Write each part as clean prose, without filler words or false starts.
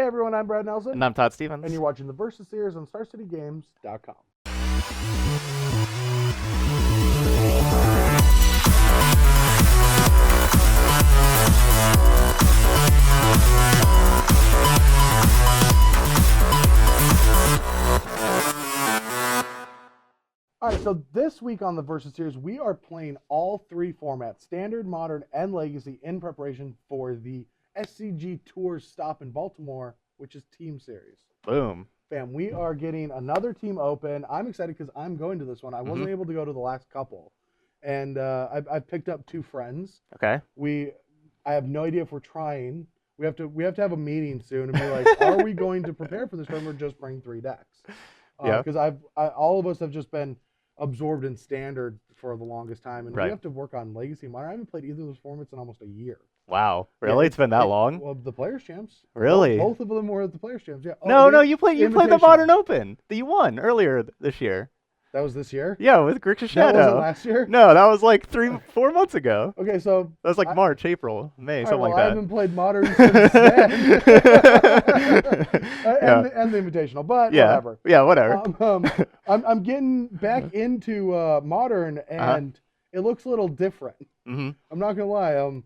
everyone, I'm Brad Nelson. And I'm Todd Stevens. And you're watching the Versus series on StarCityGames.com. All right, so this week on the Versus series, we are playing all three formats, Standard, Modern, and Legacy, in preparation for the SCG Tours stop in Baltimore, which is Team Series. Boom. Fam, we are getting another team open. I'm excited because I'm going to this one. I wasn't able to go to the last couple. And I've picked up two friends. Okay. I have no idea if we're trying. We have to have a meeting soon and be like, are we going to prepare for this tournament or just bring three decks? Yeah. Because all of us have just been absorbed in Standard for the longest time, and we have to work on Legacy and Modern. I haven't played either of those formats in almost a year. Wow, really? It's been that long? Well, the Players Champs. Really? Both of them were at the Players Champs. Yeah. No, you played the Modern Open that you won earlier this year. That was this year? Yeah, with Grixis Shadow. That wasn't last year? No, that was like 4 months ago. Okay, so that was like March, April, May, something like I that. haven't played Modern since then. and the Invitational, but whatever. Yeah, whatever. I'm getting back into Modern, and it looks a little different. I'm not gonna lie.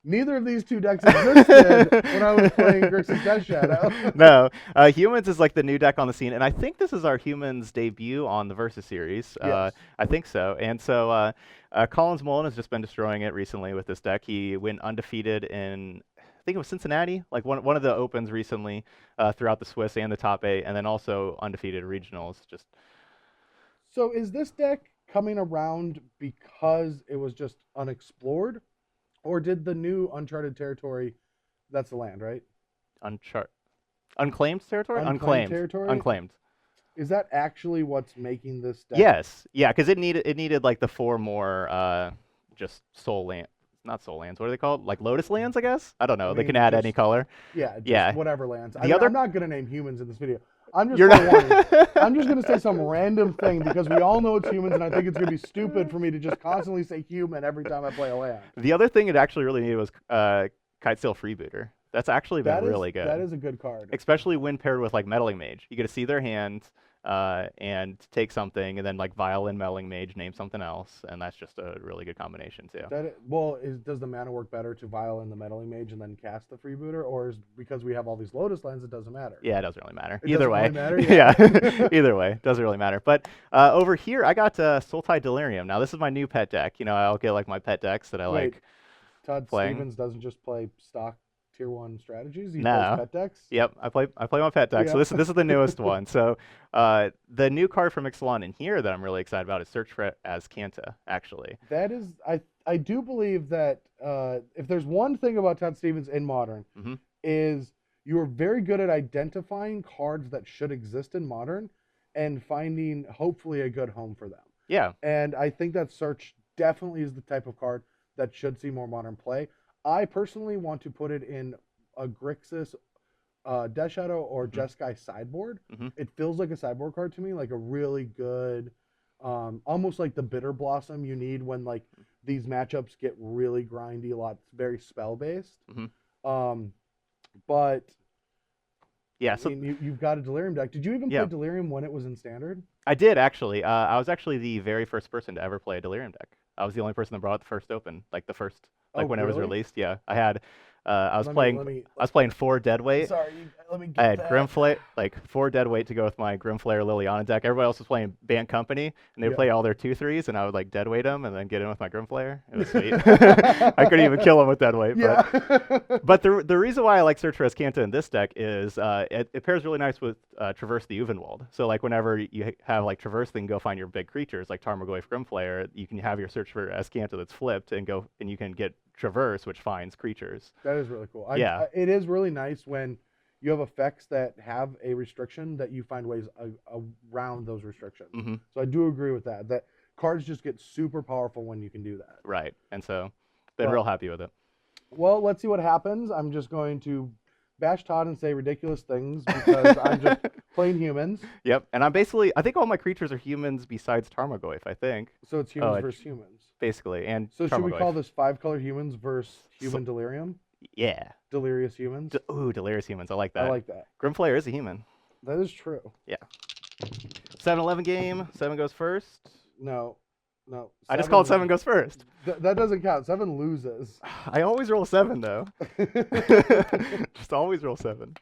Neither of these two decks existed when I was playing Grixis Death Shadow. No, Humans is like the new deck on the scene, and I think this is our Humans debut on the Versus series. Yes. I think so. And so Collins Mullen has just been destroying it recently with this deck. He went undefeated in, I think it was Cincinnati, like one of the opens recently throughout the Swiss and the top 8, and then also undefeated regionals. So is this deck coming around because it was just unexplored? Or did the new Uncharted territory, that's the land, right? Unclaimed territory? Unclaimed territory? Unclaimed. Is that actually what's making this deck? Yes. Yeah, because it needed like the 4 more just soul land. Not soul lands. What are they called? Like Lotus lands, I guess? I don't know. They can add any color. Yeah, whatever lands. I'm not going to name humans in this video. I'm just going to say some random thing because we all know it's humans, and I think it's going to be stupid for me to just constantly say human every time I play a land. The other thing it actually really needed was Kitesail Freebooter. That's actually been really good. That is a good card. Especially when paired with like Meddling Mage. You get to see their hand and take something, and then like Violin Meddling Mage name something else, and that's just a really good combination too. Does the mana work better to Violin the Meddling Mage and then cast the Freebooter, or is because we have all these Lotus lands, it doesn't matter? Yeah, it doesn't really matter. Either way. Yeah, either way, doesn't really matter. But over here, I got Sultai Delirium. Now this is my new pet deck. You know, I'll get like my pet decks that I like. Todd playing. Stevens doesn't just play stock Tier 1 strategies. He plays pet decks. Yep, I play my pet deck. So this is the newest one. So the new card from Ixalan in here that I'm really excited about is Search for Azcanta, actually. That is, I do believe that if there's one thing about Todd Stevens in Modern, is you are very good at identifying cards that should exist in Modern and finding hopefully a good home for them. Yeah. And I think that Search definitely is the type of card that should see more Modern play. I personally want to put it in a Grixis Death Shadow or Jeskai sideboard. It feels like a sideboard card to me, like a really good, almost like the Bitter Blossom you need when like these matchups get really grindy, very spell based. But yeah, I mean, you've got a Delirium deck. Did you even play Delirium when it was in Standard? I did actually. I was actually the very first person to ever play a Delirium deck. I was the only person that brought it the first open, like the first. When it was released, yeah. I had, I was playing 4 deadweight. Sorry, let me get I had Grimflare, like 4 deadweight to go with my Grimflare Liliana deck. Everybody else was playing Band Company, and they would play all their 2/3s, and I would like deadweight them and then get in with my Grimflare. It was sweet. I couldn't even kill them with deadweight. But the reason why I like Search for Azcanta in this deck is it pairs really nice with Traverse the Uvenwald. So like whenever you have like Traverse thing, go find your big creatures like Tarmogoyf Grimflare, you can have your Search for Azcanta that's flipped and you can get Traverse, which finds creatures. That is really cool. It is really nice when you have effects that have a restriction that you find ways around those restrictions. So I do agree with that. That cards just get super powerful when you can do that. Right, and so been real happy with it. Well, let's see what happens. I'm just going to bash Todd and say ridiculous things because I'm just playing humans. Yep, and I think all my creatures are humans besides Tarmogoyf, I think. So it's humans versus humans. Basically, and so Tarmogoyf. Should we call this 5-color humans versus human Delirium? Yeah. Delirious humans. Ooh, Delirious humans. I like I that. like that. Grimflayer is a human. That is true. Yeah. 7-11 game. 7 goes first. No, no. I just called 7 goes first. That doesn't count. 7 loses. I always roll 7 though. Just always roll 7.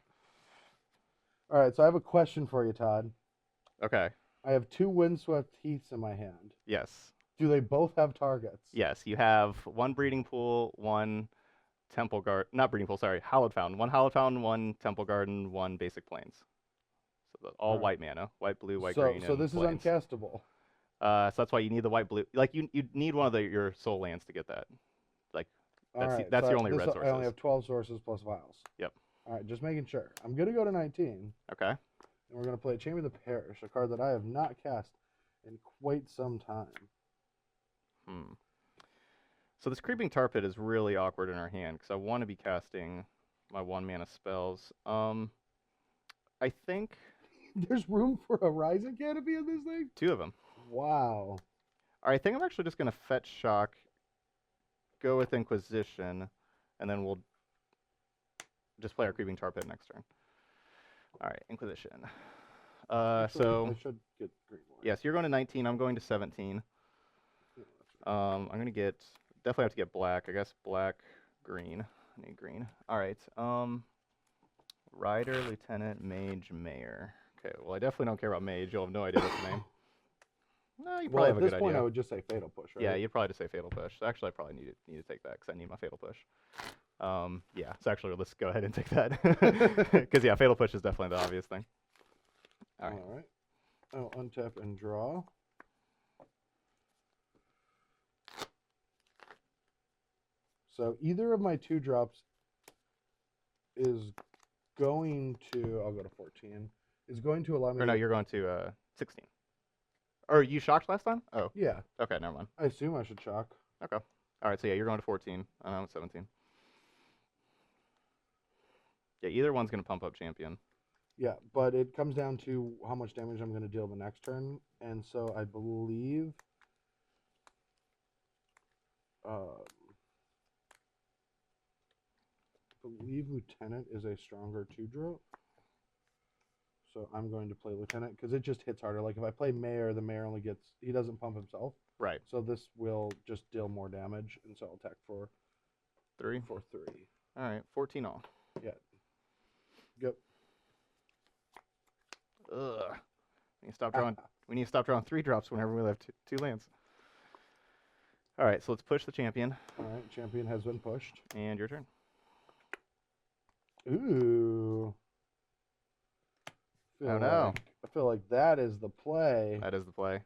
All right, so I have a question for you, Todd. Okay. I have 2 windswept heaths in my hand. Yes. Do they both have targets? Yes. You have 1 breeding pool, 1 temple guard. Not breeding pool. Sorry. Hallowed Fountain. 1 Hallowed Fountain, 1 temple garden, 1 basic plains. So all white mana. White, blue, white, green. So this plains. is uncastable. So that's why you need the white, blue. Like you need one of your soul lands to get that. Like that's your only red sources. I only have 12 sources plus vials. Yep. All right, just making sure. I'm gonna go to 19. Okay. And we're gonna play Chamber of the Parish, a card that I have not cast in quite some time. So this Creeping Tar Pit is really awkward in our hand because I want to be casting my 1 mana spells. I think there's room for a Rising Canopy in this thing. 2 of them. Wow. All right, I think I'm actually just gonna fetch shock, go with Inquisition, and then we'll just play our Creeping Tar Pit next turn. All right, Inquisition. Actually, so I should get green one. yes, you're going to 19. I'm going to 17. I'm gonna definitely have to get black. I guess black, green. I need green. All right. Rider, Lieutenant, Mage, Mayor. Okay. Well, I definitely don't care about Mage. You'll have no idea what's the name. No, you probably have a good idea. At this point, I would just say Fatal Push, right? Yeah, you'd probably just say Fatal Push. Actually, I probably need to take that because I need my Fatal Push. Yeah. So actually, let's go ahead and take that because yeah, Fatal Push is definitely the obvious thing. All right. I'll untap and draw. So either of my 2 drops is going to, I'll go to 14, is going to allow me Or no, you're going to 16. Or you shocked last time? Oh. Yeah. Okay, never mind. I assume I should shock. Okay. All right, so yeah, you're going to 14. I'm at 17. Yeah, either one's going to pump up champion. Yeah, but it comes down to how much damage I'm going to deal the next turn. And so I believe... Lieutenant is a stronger 2-drop. So I'm going to play Lieutenant because it just hits harder. Like if I play Mayor, the Mayor only gets... He doesn't pump himself. Right. So this will just deal more damage. And so I'll attack for 3. For 3. All right, 14 all. Yeah. Go. Ugh. We need to stop drawing 3 drops whenever we have 2 lands. All right, so let's push the champion. All right, champion has been pushed. And your turn. Ooh. I feel like that is the play. That is the play.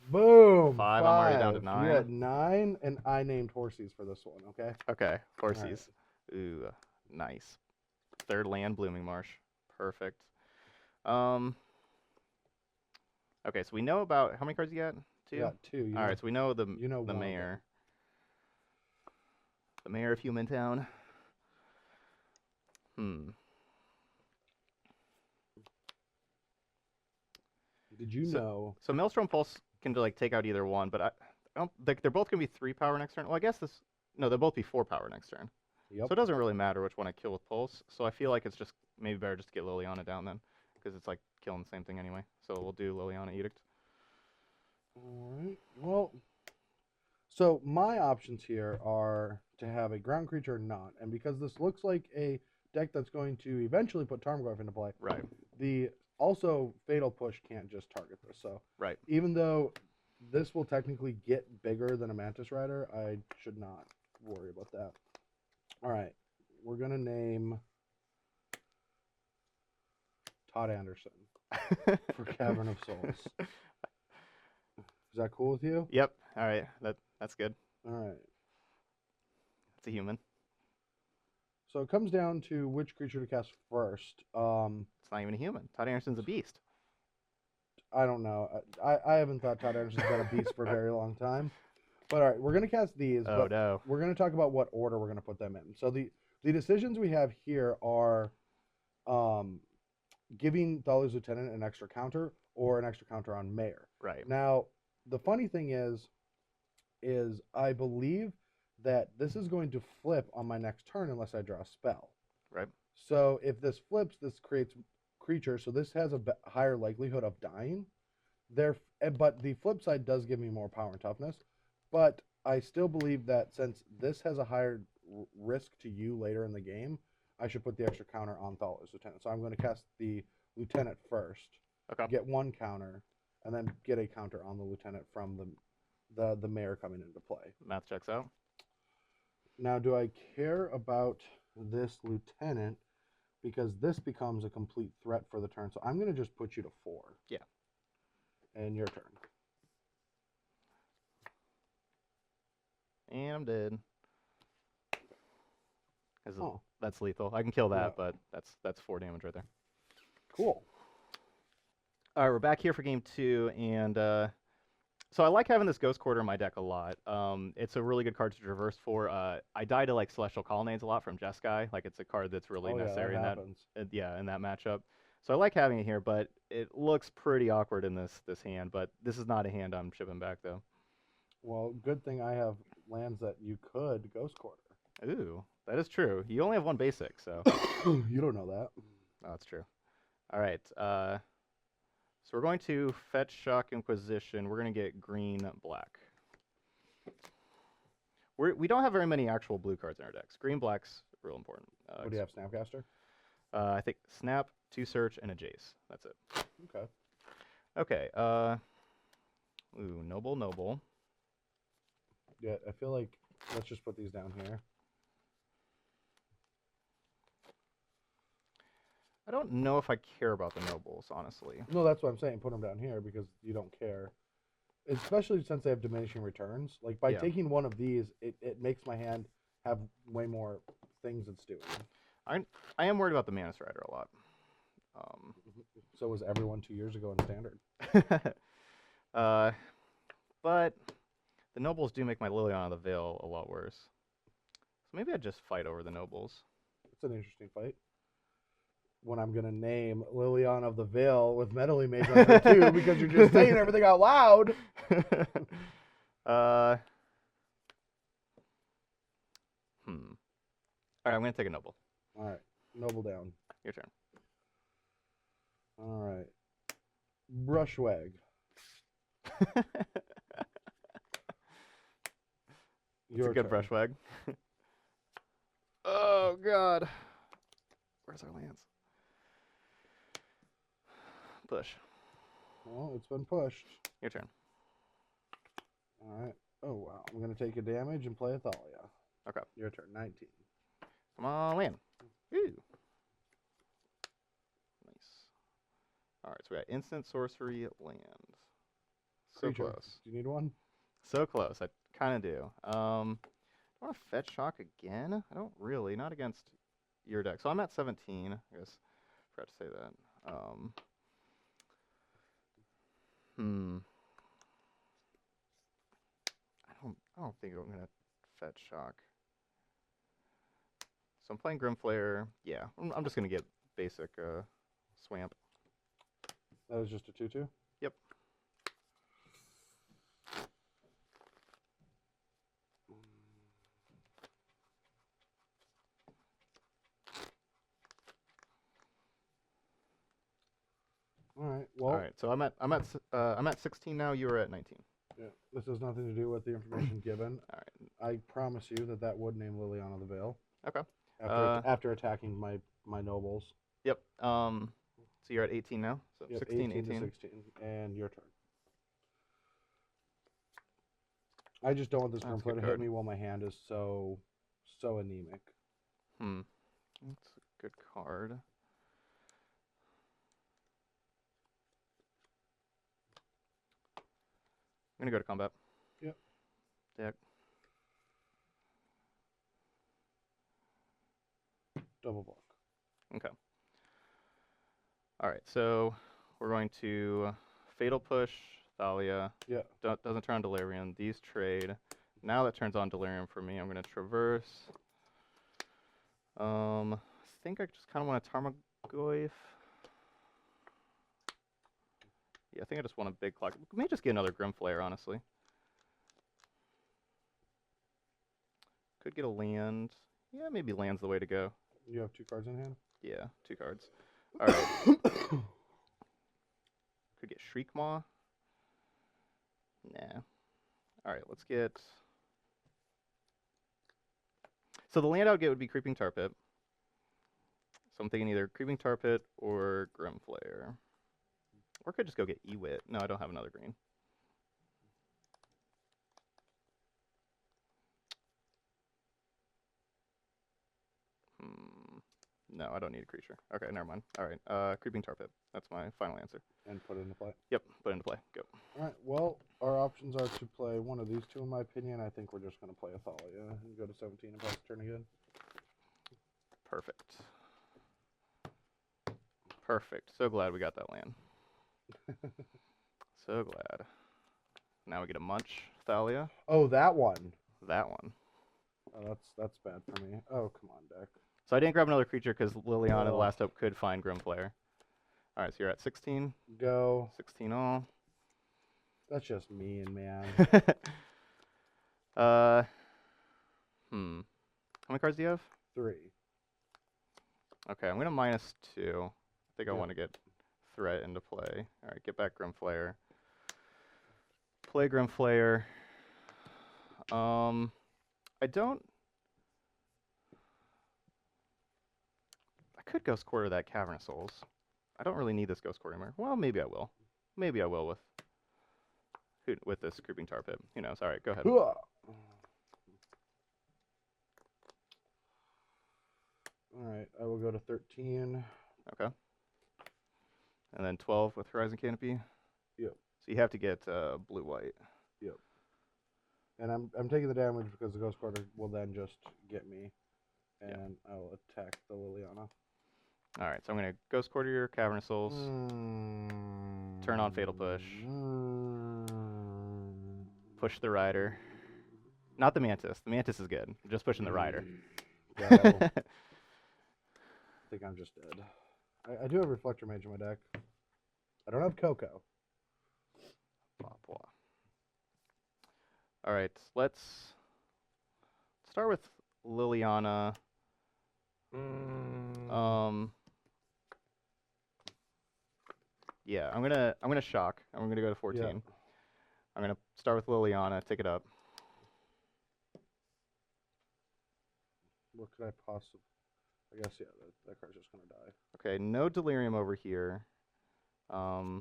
Boom. 5. I'm already down to 9. You had 9, and I named Horsies for this one, okay? Okay, Horsies. Right. Ooh, nice. 3rd land, Blooming Marsh. Perfect. Okay, so we know about... How many cards you got? 2? Yeah, 2. All right, so we know the the Mayor. The Mayor of Humantown. Did you know? So Maelstrom Pulse can like take out either one, but I don't think they're both gonna be 3 power next turn. Well, I guess they'll both be 4 power next turn. Yep. So it doesn't really matter which one I kill with Pulse. So I feel like it's just maybe better just to get Liliana down then, because it's like killing the same thing anyway. So we'll do Liliana Edict. All right. Well, so my options here are to have a ground creature or not, and because this looks like a deck that's going to eventually put Tarmogoyf into play. Right. The also Fatal Push can't just target this. So right. Even though this will technically get bigger than a Mantis Rider, I should not worry about that. All right. We're going to name Todd Anderson for Cavern of Souls. Is that cool with you? Yep. All right. That's good. All right. It's a human. So it comes down to which creature to cast first. It's not even a human. Todd Anderson's a beast. I don't know. I haven't thought Todd Anderson's been a beast for a very long time. But all right, we're going to cast these. Oh, no. We're going to talk about what order we're going to put them in. So the decisions we have here are giving Thalia's Lieutenant an extra counter or an extra counter on Mayor. Right. Now, the funny thing is I believe that this is going to flip on my next turn unless I draw a spell. Right. So if this flips, this creates creature. So this has a higher likelihood of dying. But the flip side does give me more power and toughness. But I still believe that since this has a higher risk to you later in the game, I should put the extra counter on Thalia's Lieutenant. So I'm going to cast the Lieutenant first, get 1 counter, and then get a counter on the Lieutenant from the Mayor coming into play. Math checks out. Now, do I care about this Lieutenant because this becomes a complete threat for the turn? So I'm going to just put you to 4. Yeah. And your turn. And I'm dead. That's lethal. I can kill that, but that's 4 damage right there. Cool. All right, we're back here for game 2, and so I like having this Ghost Quarter in my deck a lot. It's a really good card to traverse for. I die to like Celestial Colonnades a lot from Jeskai. Like it's a card that's really necessary in that matchup. So I like having it here, but it looks pretty awkward in this hand. But this is not a hand I'm shipping back though. Well, good thing I have lands that you could Ghost Quarter. Ooh, that is true. You only have 1 basic, so you don't know that. Oh, that's true. All right. So we're going to fetch Shock Inquisition. We're going to get green, black. We don't have very many actual blue cards in our decks. Green, black's real important. What do you have, Snapcaster? I think Snap, 2 Search, and a Jace. That's it. Okay. Okay. Ooh, Noble. Yeah, I feel like let's just put these down here. I don't know if I care about the Nobles, honestly. No, that's what I'm saying. Put them down here because you don't care. Especially since they have diminishing returns. Like, by taking one of these, it makes my hand have way more things it's doing. I am worried about the Mana Strider a lot. So was everyone 2 years ago in Standard. But the Nobles do make my Liliana of the Veil a lot worse. So maybe I'd just fight over the Nobles. It's an interesting fight. When I'm going to name Liliana of the Veil with Meddling Mage on her too, because you're just saying everything out loud. All right, I'm going to take a Noble. All right, Noble down. Your turn. All right. Brushwag. It's a good Brushwag. Oh, God. Where's our lands? Push. Well, it's been pushed. Your turn. All right. Oh, wow. I'm going to take a damage and play a Thalia. Okay. Your turn. 19. Come on, land. Ooh. Nice. All right, so we got instant sorcery land. So Creature. close. Do you need one? So close. I kind of do. I want to fetch shock again. I don't really. Not against your deck. So I'm at 17. I guess I forgot to say that. I don't think I'm gonna fetch shock. So I'm playing Grimflayer. Yeah, I'm just gonna get basic swamp. That was just a 2/2? Yep. All right. Well. All right. So I'm at 16 now. You were at 19. Yeah. This has nothing to do with the information given. All right. I promise you that would name Liliana the Veil. Okay. After attacking my nobles. Yep. So you're at 18 now. So yep, 16, 18 18. to 16, and your turn. I just don't want this Grimflayer to hit me while my hand is so anemic. That's a good card. I'm gonna go to combat. Yep. Deck. Double block. Okay. All right, so we're going to Fatal Push, Thalia. Yeah. Doesn't turn on Delirium. These trade. Now that turns on Delirium for me. I'm going to Traverse. I think I just kind of want a Tarmogoyf. Yeah, I think I just want a big clock. We may just get another Grimflayer, honestly. Could get a land. Yeah, maybe land's the way to go. You have 2 cards in hand? Yeah, 2 cards. All right. Could get Shriekmaw. Nah. All right, let's get... So the land I would get would be Creeping Tar Pit. So I'm thinking either Creeping Tar Pit or Grimflayer. Or could just go get Ewit. No, I don't have another green. No, I don't need a creature. Okay, never mind. All right, Creeping Tar Pit. That's my final answer. And put it into play? Yep, put it into play. Go. All right, well, our options are to play one of these 2, in my opinion. I think we're just going to play Athalia and go to 17 and pass the turn again. Perfect. Perfect. So glad we got that land. So glad. Now we get a Munch, Thalia. Oh, that one. That one. Oh, that's bad for me. Oh, come on, deck. So I didn't grab another creature because Liliana, the last hope, could find Grimflayer. All right, so you're at 16. Go. 16 all. That's just mean, man. How many cards do you have? 3. Okay, I'm going to -2. I think I want to get Threat into play. All right, get back Grimflayer. Play Grimflayer. I could Ghost Quarter that Cavern of Souls. I don't really need this Ghost Quarter anymore. Well, maybe I will. Maybe I will with this Creeping Tar Pit. Who knows? All right, go ahead. All right, I will go to 13. Okay. And then 12 with Horizon Canopy. Yep. So you have to get blue-white. Yep. And I'm taking the damage because the Ghost Quarter will then just get me, and I will attack the Liliana. All right, so I'm going to Ghost Quarter your Cavern of Souls. Turn on Fatal Push. Push the Rider. Not the Mantis. The Mantis is good. I'm just pushing the Rider. I think I'm just dead. I do have Reflector Mage in my deck. I don't have Coco. Blah, blah. All right, let's start with Liliana. Yeah, I'm gonna shock. I'm gonna go to 14. Yeah. I'm gonna start with Liliana. Take it up. What could I possibly? I guess yeah, that card's just gonna die. Okay, no Delirium over here. I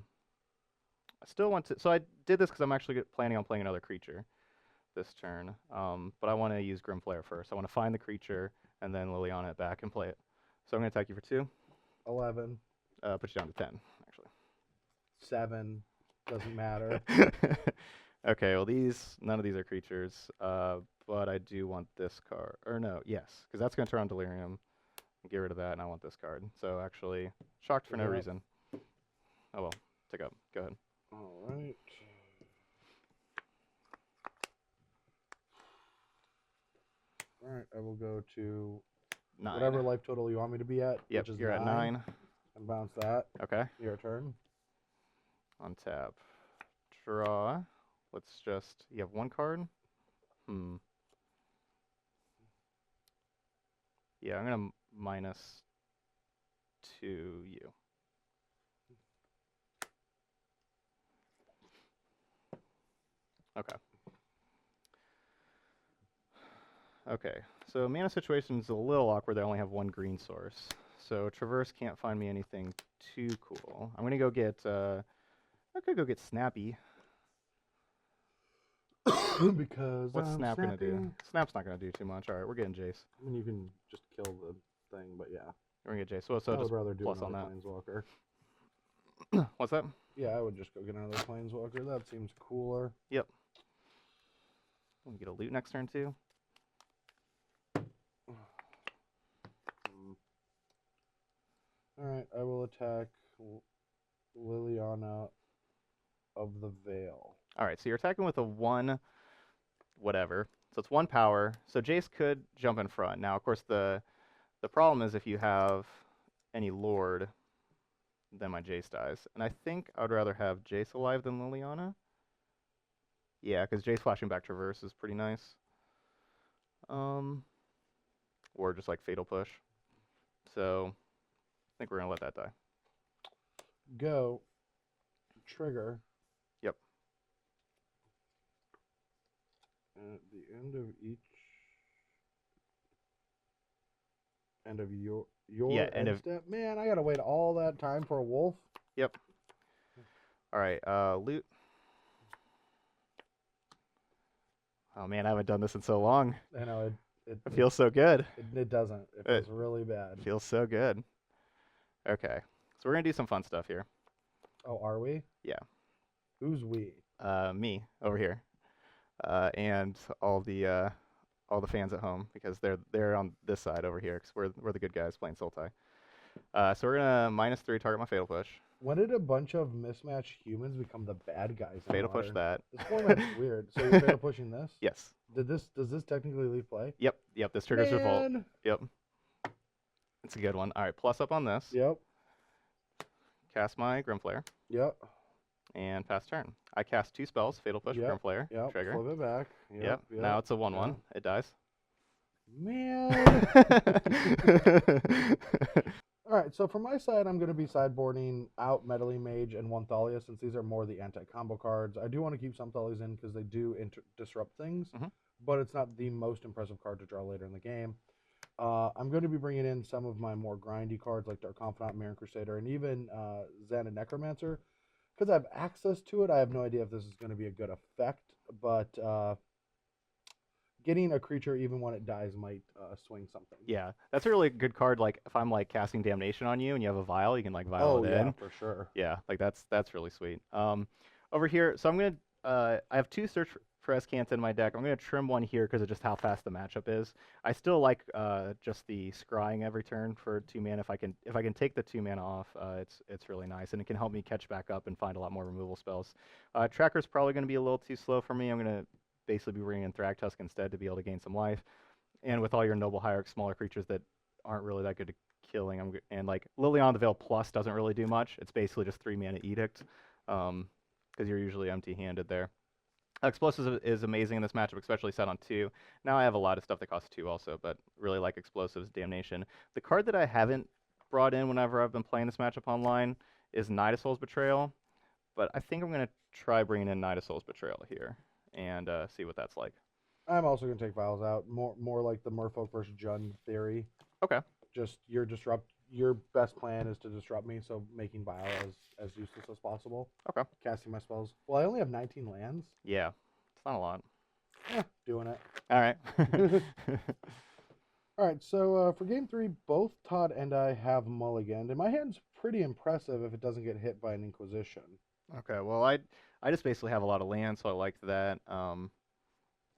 still want to. So I did this because I'm actually planning on playing another creature this turn. But I want to use Grimflayer first. I want to find the creature and then Liliana it back and play it. So I'm gonna attack you for 2. 11. Put you down to 10, actually. 7. Doesn't matter. Okay, well none of these are creatures. But I do want this card. Or no, yes, because that's gonna turn on Delirium. Get rid of that, and I want this card. So actually, shocked for no reason. Oh well, take up. Go ahead. All right. All right, I will go to 9. Whatever life total you want me to be at. Yep, which is you're 9, at 9. And bounce that. Okay. Your turn. Untap. Draw. Let's just. You have 1 card. Yeah, I'm gonna -2 you. Okay. Okay, so mana situation is a little awkward. I only have 1 green source. So Traverse can't find me anything too cool. I'm gonna go get, I could go get Snappy. Because what's Snap gonna do? Snap's not gonna do too much. All right, we're getting Jace. I mean, you can just kill the thing, but yeah. We're gonna get Jace. So I would just rather do plus another on that. Planeswalker. What's that? Yeah, I would just go get another Planeswalker. That seems cooler. Yep. We get a loot next turn too. Alright, I will attack Liliana of the Veil. Alright, so you're attacking with a 1 whatever. So it's 1 power. So Jace could jump in front. Now, of course, the problem is if you have any Lord, then my Jace dies. And I think I would rather have Jace alive than Liliana. Yeah, because Jace flashing back Traverse is pretty nice. Or just like Fatal Push. So I think we're gonna let that die. Go. Trigger. Yep. At the end of your end step. Man, I gotta wait all that time for a wolf. Yep. All right. Loot. Oh man, I haven't done this in so long. I know it feels so good. It doesn't. It feels really bad. It feels so good. Okay, so we're gonna do some fun stuff here. Oh, are we? Yeah. Who's we? Me over here, and all the fans at home because they're on this side over here because we're the good guys playing Sultai. So we're gonna -3 target my Fatal Push. When did a bunch of mismatched humans become the bad guys? Fatal Push that. This format's weird. So you're fatal pushing this? Yes. Does this technically leave play? Yep. This triggers Revolt. Yep. It's a good one. All right, plus up on this. Yep. Cast my Grimflare. Yep. And pass turn. I cast 2 spells, Fatal Push, Grimflare, trigger. Flip it back. Yep. Now it's a 1/1. It dies. Man. All right, so for my side, I'm going to be sideboarding out Meddling Mage and one Thalia since these are more the anti-combo cards. I do want to keep some Thalias in because they do disrupt things, but it's not the most impressive card to draw later in the game. I'm going to be bringing in some of my more grindy cards like Dark Confidant, Mirror Crusader, and even Xana Necromancer. Because I have access to it, I have no idea if this is going to be a good effect, but getting a creature even when it dies might swing something. Yeah, that's a really good card. Like if I'm like casting Damnation on you and you have a Vial, you can like Vial it in. Oh yeah, for sure. Yeah, like that's really sweet. Over here, so I'm gonna I have 2 Search for Escanta in my deck. I'm gonna trim one here because of just how fast the matchup is. I still like just the scrying every turn for 2 mana. If I can take the 2 mana off, it's really nice and it can help me catch back up and find a lot more removal spells. Tracker's probably gonna be a little too slow for me. I'm gonna basically be bringing in Thragtusk instead to be able to gain some life. And with all your Noble Hierarch smaller creatures that aren't really that good at killing, and like Liliana the Veil Plus doesn't really do much. It's basically just 3 mana Edict, because you're usually empty-handed there. Explosives is amazing in this matchup, especially set on 2. Now I have a lot of stuff that costs 2 also, but really like Explosives, Damnation. The card that I haven't brought in whenever I've been playing this matchup online is Night of Soul's Betrayal, but I think I'm going to try bringing in Night of Soul's Betrayal here and see what that's like. I'm also going to take Vials out, more like the Merfolk versus Jund theory. Okay. Just your best plan is to disrupt me, so making Vial as useless as possible. Okay. Casting my spells. Well, I only have 19 lands. Yeah, it's not a lot. Doing it. All right. All right, so for game 3, both Todd and I have mulliganed, and my hand's pretty impressive if it doesn't get hit by an Inquisition. Okay, well, I just basically have a lot of land, so I like that.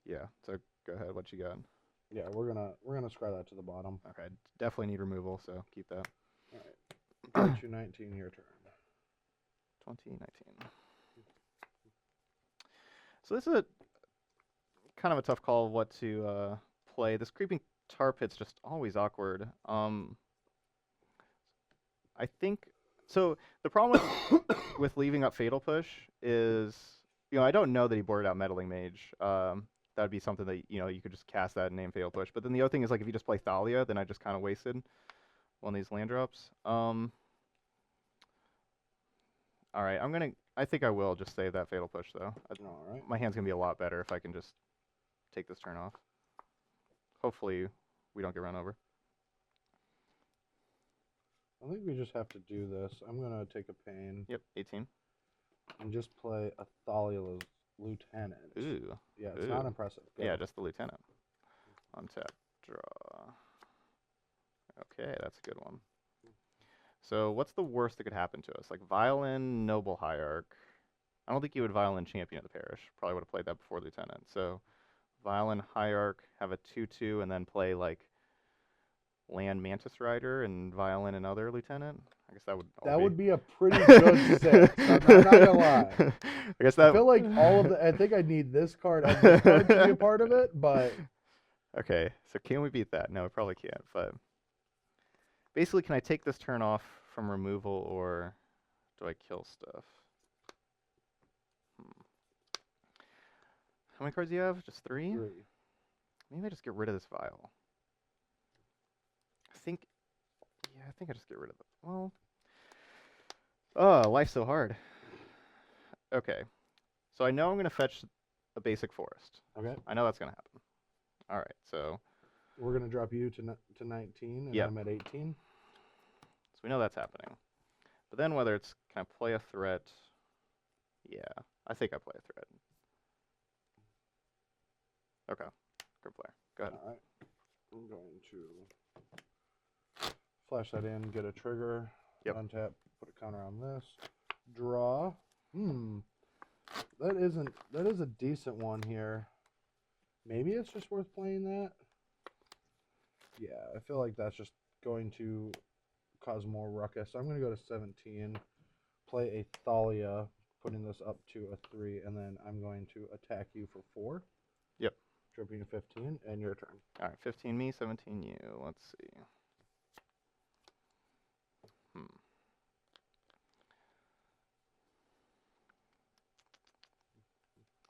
Yeah, so go ahead. What you got? Yeah, we're gonna scry that to the bottom. Okay, definitely need removal, so keep that. All right, 219, your turn. 2019. So this is a kind of a tough call of what to play. This Creeping Tar Pit's just always awkward. I think so. The problem with leaving up Fatal Push is, I don't know that he boarded out Meddling Mage. That would be something that you could just cast that and name Fatal Push. But then the other thing is like if you just play Thalia, then I just kind of wasted one of these land drops. All right, I think I will just save that Fatal Push though. All right. My hand's gonna be a lot better if I can just take this turn off. Hopefully, we don't get run over. I think we just have to do this. I'm gonna take a pain. Yep, 18. And just play a Thalia Lieutenant. Ooh. Yeah, it's not impressive. Go. Yeah, just the Lieutenant. Untap, draw. Okay, that's a good one. So what's the worst that could happen to us? Like Violin, Noble Hierarch. I don't think you would Violin Champion of the Parish. Probably would have played that before Lieutenant. So Violin, Hierarch, have a 2/2, and then play like Land Mantis Rider and Violin and other Lieutenant. I guess that would would be a pretty good set. I'm not gonna lie. I guess that. I feel like I think I need this card and this card to be a part of it, but. Okay, so can we beat that? No, we probably can't. But basically, can I take this turn off from removal, or do I kill stuff? How many cards do you have? Just 3? 3. Maybe I just get rid of this vial. I think I just get rid of it. Well, oh, life's so hard. Okay, so I know I'm gonna fetch a basic forest. Okay. I know that's gonna happen. All right, so we're gonna drop you to 19, and yep. I'm at 18. So we know that's happening. But then whether it's can I play a threat? Yeah, I think I play a threat. Okay, good player. Go ahead. All right. I'm going to flash that in, get a trigger, yep. untap, put a counter on this, draw. That is a decent one here. Maybe it's just worth playing that. Yeah, I feel like that's just going to cause more ruckus. So I'm going to go to 17, play a Thalia, putting this up to a 3, and then I'm going to attack you for 4. Yep. Dropping to 15, and your turn. All right, 15 me, 17 you. Let's see.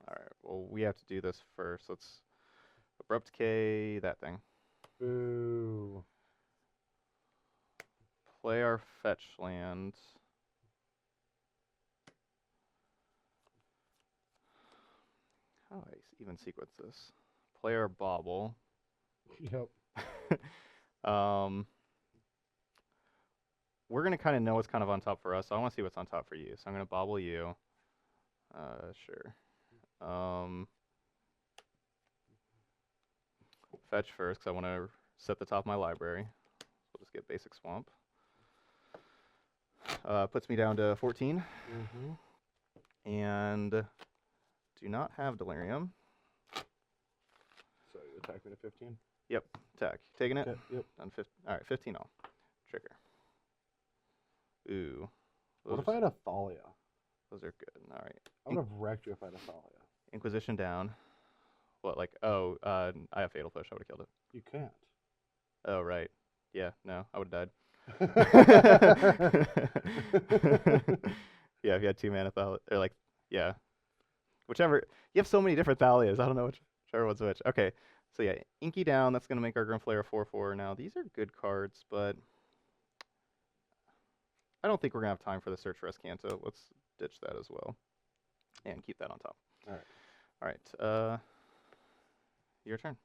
All right, well, we have to do this first. Let's abrupt K, that thing. Boo. Play our fetch land. How do I even sequence this? Play our bauble. Yep. We're going to kind of know what's kind of on top for us, so I want to see what's on top for you. So I'm going to bauble you. Sure. Fetch first, because I want to set the top of my library. So we'll just get basic swamp. Puts me down to 14. And do not have Delirium. So you attack me to 15? Yep, attack. Taking it? Okay, yep. Done all right, 15 all. Trigger. Ooh. What if I had a Thalia? Those are good. All right. I would have wrecked you if I had a Thalia. Inquisition down. What, like, oh, I have Fatal Push. I would have killed it. You can't. Oh, right. Yeah, no, I would have died. Yeah, if you had 2 mana Thalia, or like, yeah. Whichever. You have so many different Thalias. I don't know whichever one's which. Okay, so yeah, Inky down. That's going to make our Grimflayer 4/4. Now, these are good cards, but I don't think we're going to have time for the Search for Escanto. Let's ditch that as well. And keep that on top. All right. All right. Your turn.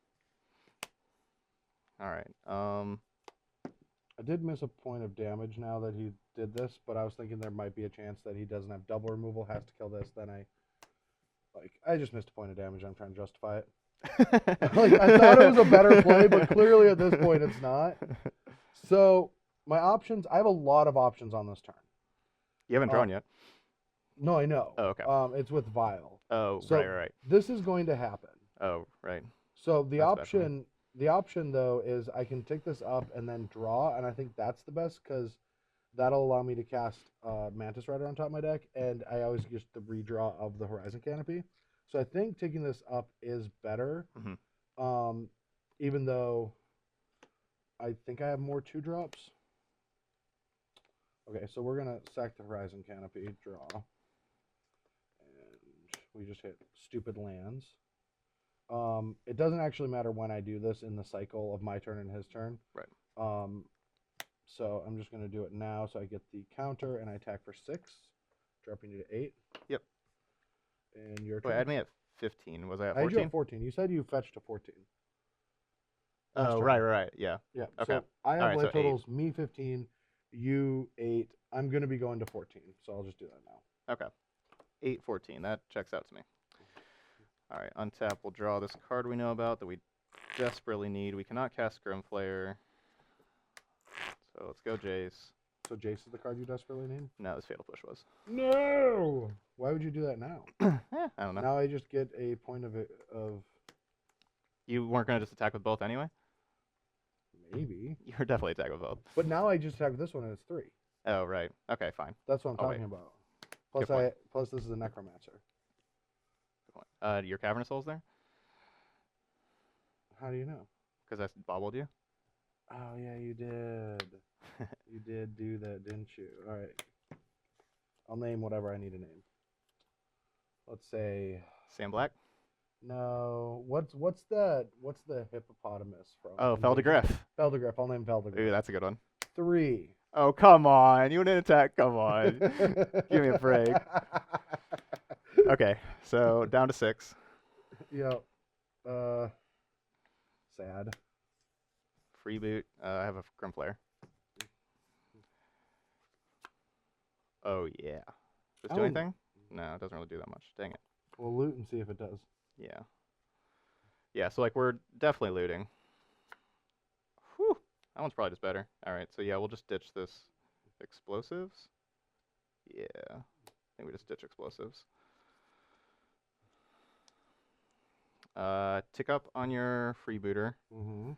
All right. I did miss a point of damage now that he did this, but I was thinking there might be a chance that he doesn't have double removal, has to kill this. Then I just missed a point of damage. I'm trying to justify it. I thought it was a better play, but clearly at this point it's not. So my options, I have a lot of options on this turn. You haven't drawn yet. No, I know. Oh, okay. It's with Vial. Oh, so right. This is going to happen. Oh, right. So the option though is I can take this up and then draw, and I think that's the best because that'll allow me to cast Mantis Rider on top of my deck, and I always get the redraw of the Horizon Canopy. So I think taking this up is better, even though I think I have more 2-drops. Okay, so we're going to sack the Horizon Canopy, draw, and we just hit stupid lands. It doesn't actually matter when I do this in the cycle of my turn and his turn. Right. So I'm just going to do it now. So I get the counter and I attack for 6, dropping you to 8. Yep. And your turn. Wait, I had me at 15. Was I at 14? I had you 14? at 14. You said you fetched to 14. Oh, right. Yeah. Yeah. Okay. So I have life so totals, me 15, you 8. I'm going to be going to 14. So I'll just do that now. Okay. 8, 14. That checks out to me. All right, untap. We'll draw this card we know about that we desperately need. We cannot cast Grimflayer. So let's go Jace. So Jace is the card you desperately need? No, this Fatal Push was. No! Why would you do that now? I don't know. Now I just get a point of You weren't going to just attack with both anyway? Maybe. You're definitely attack with both. But now I just attack with this one and it's 3. Oh, right. Okay, fine. That's what I'm talking about. Plus this is a Necromancer. Your Cavern of Souls there? How do you know? Because I bobbled you? Oh, yeah, you did. You did do that, didn't you? All right. I'll name whatever I need to name. Let's say... Sam Black? No. What's the hippopotamus from Oh, Invasion? Feldigriff. Feldegriff. I'll name Ooh, Feldegriff. that's a good one. 3. Oh, come on. You didn't attack. Come on. Give me a break. Okay, so down to 6. Yep. Sad. Freeboot. I have a Grimflayer. Oh, yeah. Does it do anything? No, it doesn't really do that much. Dang it. We'll loot and see if it does. Yeah. Yeah, so like we're definitely looting. Whew. That one's probably just better. All right, so yeah, we'll just ditch this explosives. Yeah. I think we just ditch explosives. Tick up on your freebooter. Mm-hmm.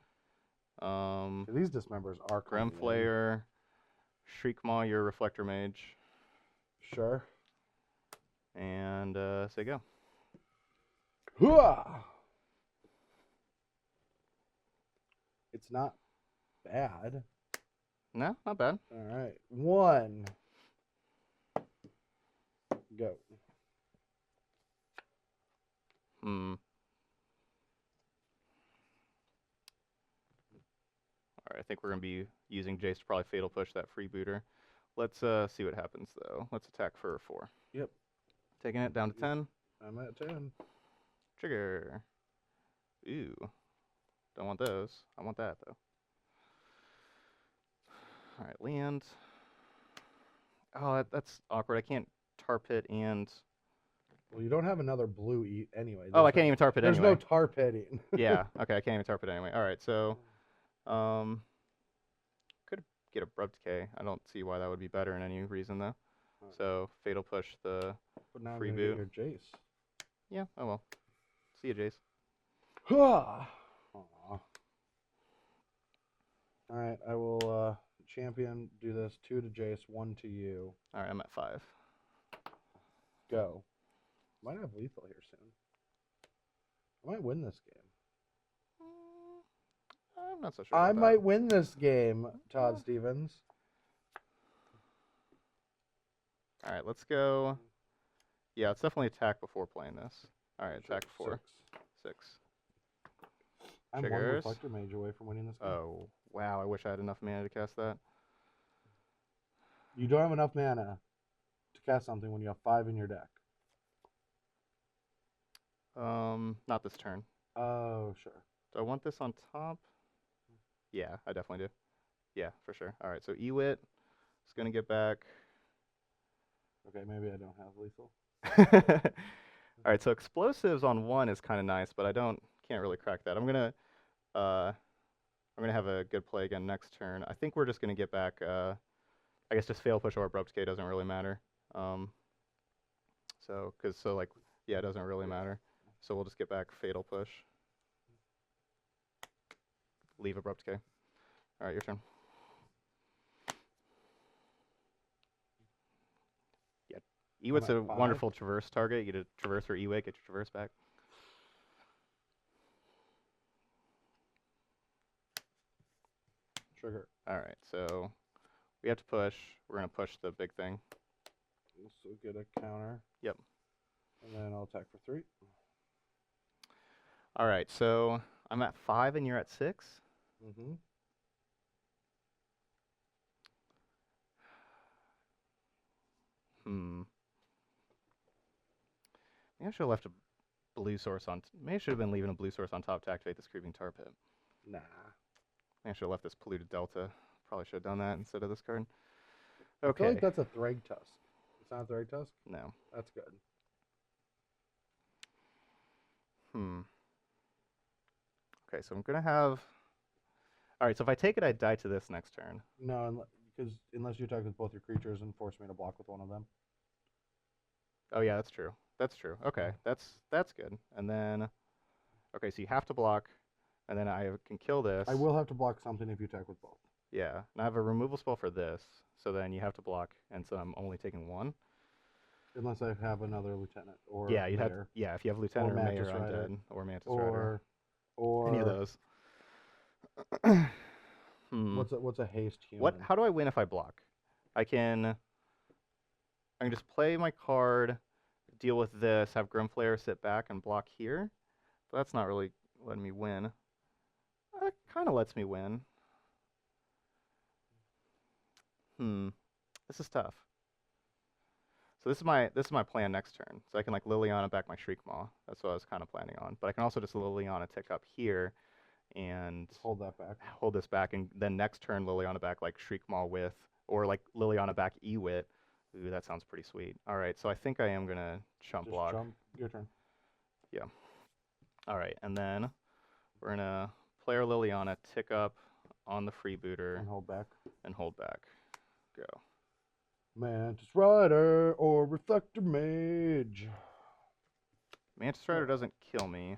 These dismembers are Grimflayer. Shriekmaw, your Reflector Mage. Sure. And say go. Hooah! It's not bad. No, not bad. All right. 1. Go. Alright, I think we're going to be using Jace to probably Fatal Push that freebooter. Let's see what happens, though. Let's attack for 4. Yep. Taking it down to 10. I'm at 10. Trigger. Ooh. Don't want those. I want that, though. Alright, land. Oh, that's awkward. I can't tar pit and... Well, you don't have another blue anyway. Oh, I can't even tar pit anyway. There's no tar pitting. Yeah, okay, I can't even tar pit anyway. Alright, so... could get Abrupt Decay. I don't see why that would be better in any reason, though. So, Fatal Push the But now freeboot. Your Jace. Yeah, oh well. See you, Jace. Alright, I will champion do this. 2 to Jace, 1 to you. Alright, I'm at 5. Go. Might have lethal here soon. I might win this game. I'm not so sure. I might win this game, Todd Stevens. Alright, let's go. Yeah, let's definitely attack before playing this. Alright, attack 4. 6. I'm one Reflector Mage away from winning this game. Oh, wow. I wish I had enough mana to cast that. You don't have enough mana to cast something when you have 5 in your deck. Not this turn. Oh, sure. Do I want this on top? Yeah, I definitely do. Yeah, for sure. Alright, so Ewit is going to get back. Okay, maybe I don't have lethal. Alright, so explosives on 1 is kind of nice, but I can't really crack that. I'm gonna have a good play again next turn. I think we're just gonna get back. I guess just Fail Push or Abrupt Decay doesn't really matter. Yeah, it doesn't really matter. So we'll just get back Fatal Push. Leave Abrupt Decay. All right, your turn. Yeah, Ewit's a wonderful traverse target. You get a traverse for Ewit, get your traverse back. Trigger. All right, so we have to push. We're going to push the big thing. So get a counter. Yep. And then I'll attack for 3. All right, so I'm at 5 and you're at 6? Mm-hmm. Maybe I should have left a blue source on... Maybe I should have been leaving a blue source on top to activate this Creeping Tar Pit. Nah. Maybe I should have left this Polluted Delta. Probably should have done that instead of this card. Okay. I feel like that's a Thrag Tusk. It's not a Thrag Tusk? No. That's good. Okay, so I'm going to have... All right, so if I take it, I die to this next turn. No, because unless you attack with both your creatures and force me to block with one of them. Oh, yeah, that's true. That's true. Okay, that's good. And then... Okay, so you have to block, and then I can kill this. I will have to block something if you attack with both. Yeah, and I have a removal spell for this, so then you have to block, and so I'm only taking 1. Unless I have another Lieutenant or yeah, you'd Mayor. Yeah, if you have Lieutenant or Mayor Undead or Mantis Rider. Or any of those. What's a haste human? How do I win if I block? I can just play my card, deal with this, have Grimflayer sit back and block here, That's not really letting me win. That kind of lets me win. This is tough. So this is my plan next turn. So I can like Liliana back my Shriekmaw. That's what I was kind of planning on. But I can also just Liliana tick up here and hold that back. Hold this back, and then next turn Liliana back like Shriekmaw with, or like Liliana back Ewit. Ooh, that sounds pretty sweet. All right, so I think I am gonna chump block. Jump. Your turn. Yeah. All right, and then we're gonna play our Liliana, tick up on the freebooter, and hold back. Go. Mantis Rider or Reflector Mage. Mantis Rider doesn't kill me.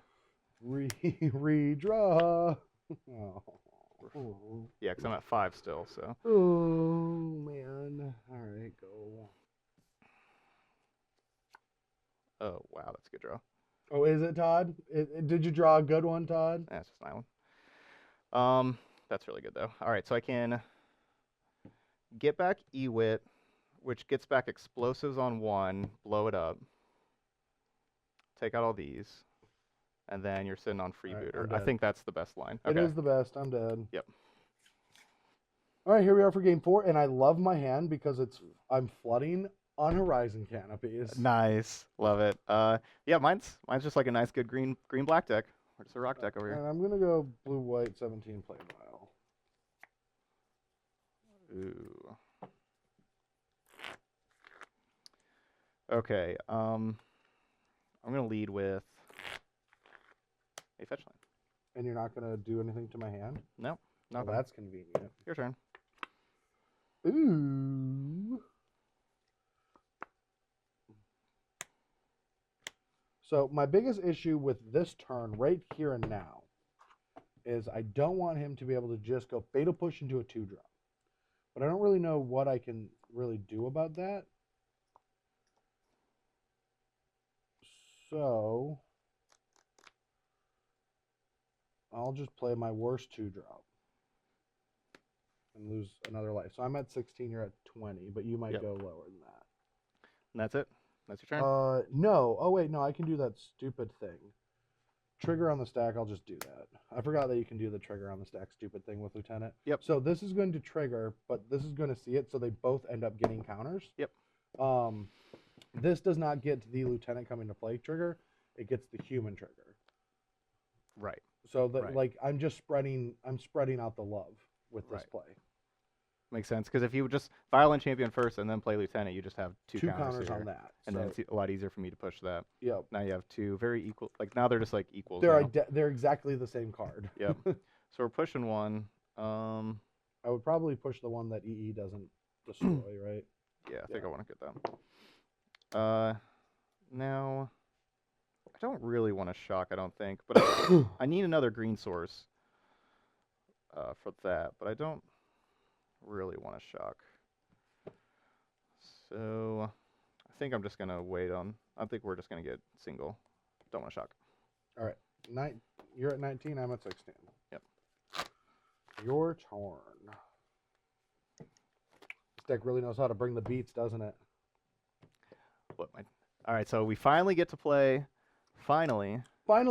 Redraw. Oh. Yeah, because I'm at 5 still, so. Oh, man. All right, go. Oh, wow, that's a good draw. Oh, is it, Todd? Did you draw a good one, Todd? That's just an island. That's really good, though. All right, so I can get back Ewit, which gets back explosives on 1, blow it up, take out all these, and then you're sitting on freebooter. Right, I think that's the best line. Okay. It is the best. I'm dead. Yep. All right, here we are for game 4, and I love my hand because I'm flooding on Horizon Canopies. Nice, love it. Yeah, mine's just like a nice, good green black deck. Or just a rock deck over here. And I'm gonna go blue white 17 play mile. Ooh. Okay. I'm gonna lead with a fetch line. And you're not gonna do anything to my hand? No, well, that's convenient. Your turn. Ooh. So my biggest issue with this turn right here and now is I don't want him to be able to just go Fatal Push into a 2-drop. But I don't really know what I can really do about that. So I'll just play my worst 2-drop and lose another life. So I'm at 16, you're at 20, but you might go lower than that. And that's it? That's your turn? No. Oh, wait, no, I can do that stupid thing. Trigger on the stack, I'll just do that. I forgot that you can do the trigger on the stack stupid thing with Lieutenant. Yep. So this is going to trigger, but this is going to see it, so they both end up getting counters. Yep. This does not get the Lieutenant coming to play trigger. It gets the human trigger. Right. So that like I'm spreading out the love with this play. Makes sense, because if you would just Violent Champion first and then play Lieutenant, you just have two counters on that. And then it's a lot easier for me to push that. Yep. Now you have two very equal, like now they're just like equals. They're exactly the same card. Yep. So we're pushing one. I would probably push the one that EE doesn't destroy, right? Yeah, I think I want to get that. Now, I don't really want to shock, I don't think, but I need another green source for that, but I don't really want to shock. So I think I'm just going to wait on, I think we're just going to get single. Don't want to shock. All right. You're at 19, I'm at 16. Yep. Your turn. This deck really knows how to bring the beats, doesn't it? All right, so we finally get to play, you